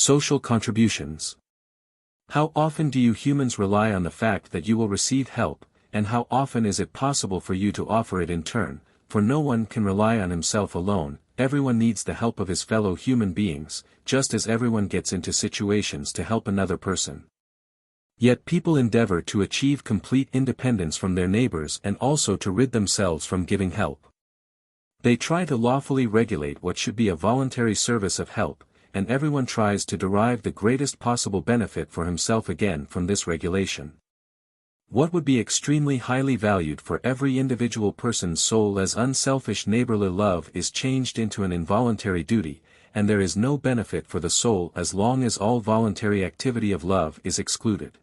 Social contributions. How often do you humans rely on the fact that you will receive help, and how often is it possible for you to offer it in turn? For no one can rely on himself alone, everyone needs the help of his fellow human beings, just as everyone gets into situations to help another person. Yet people endeavor to achieve complete independence from their neighbors and also to rid themselves from giving help. They try to lawfully regulate what should be a voluntary service of help, and everyone tries to derive the greatest possible benefit for himself again from this regulation. What would be extremely highly valued for every individual person's soul as unselfish neighborly love is changed into an involuntary duty, and there is no benefit for the soul as long as all voluntary activity of love is excluded.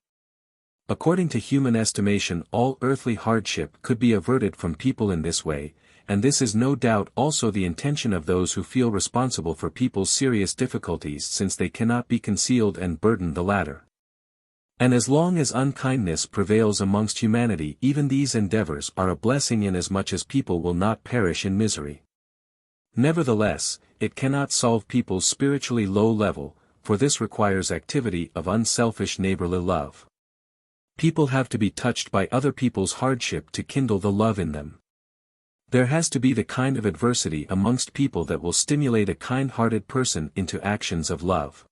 According to human estimation, all earthly hardship could be averted from people in this way, and this is no doubt also the intention of those who feel responsible for people's serious difficulties, since they cannot be concealed and burden the latter. And as long as unkindness prevails amongst humanity, even these endeavors are a blessing inasmuch as people will not perish in misery. Nevertheless, it cannot solve people's spiritually low level, for this requires activity of unselfish neighborly love. People have to be touched by other people's hardship to kindle the love in them. There has to be the kind of adversity amongst people that will stimulate a kind-hearted person into actions of love.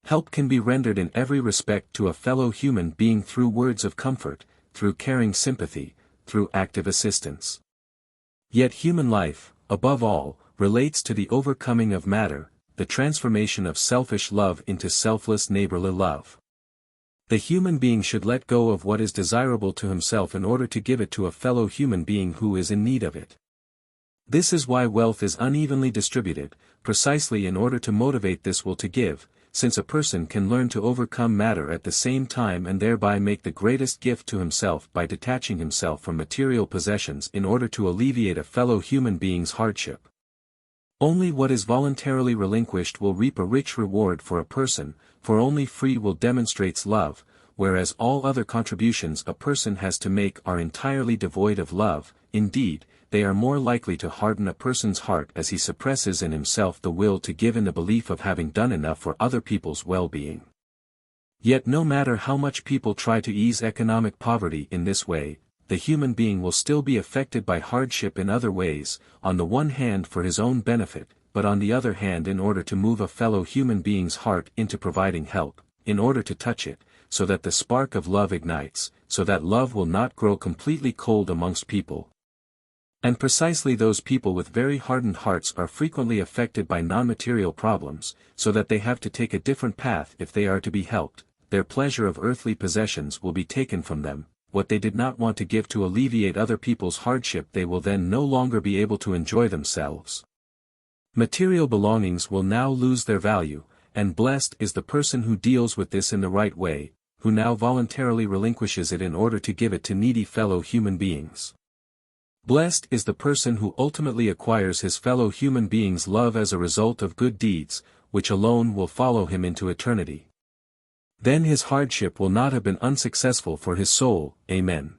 Help can be rendered in every respect to a fellow human being through words of comfort, through caring sympathy, through active assistance. Yet human life, above all, relates to the overcoming of matter, the transformation of selfish love into selfless neighborly love. The human being should let go of what is desirable to himself in order to give it to a fellow human being who is in need of it. This is why wealth is unevenly distributed, precisely in order to motivate this will to give, since a person can learn to overcome matter at the same time and thereby make the greatest gift to himself by detaching himself from material possessions in order to alleviate a fellow human being's hardship. Only what is voluntarily relinquished will reap a rich reward for a person, for only free will demonstrates love, whereas all other contributions a person has to make are entirely devoid of love. Indeed, they are more likely to harden a person's heart as he suppresses in himself the will to give in the belief of having done enough for other people's well-being. Yet no matter how much people try to ease economic poverty in this way, the human being will still be affected by hardship in other ways, on the one hand for his own benefit, but on the other hand in order to move a fellow human being's heart into providing help, in order to touch it, so that the spark of love ignites, so that love will not grow completely cold amongst people. And precisely those people with very hardened hearts are frequently affected by non-material problems, so that they have to take a different path if they are to be helped. Their pleasure of earthly possessions will be taken from them. What they did not want to give to alleviate other people's hardship they will then no longer be able to enjoy themselves. Material belongings will now lose their value, and blessed is the person who deals with this in the right way, who now voluntarily relinquishes it in order to give it to needy fellow human beings. Blessed is the person who ultimately acquires his fellow human beings' love as a result of good deeds, which alone will follow him into eternity. Then his hardship will not have been unsuccessful for his soul. Amen.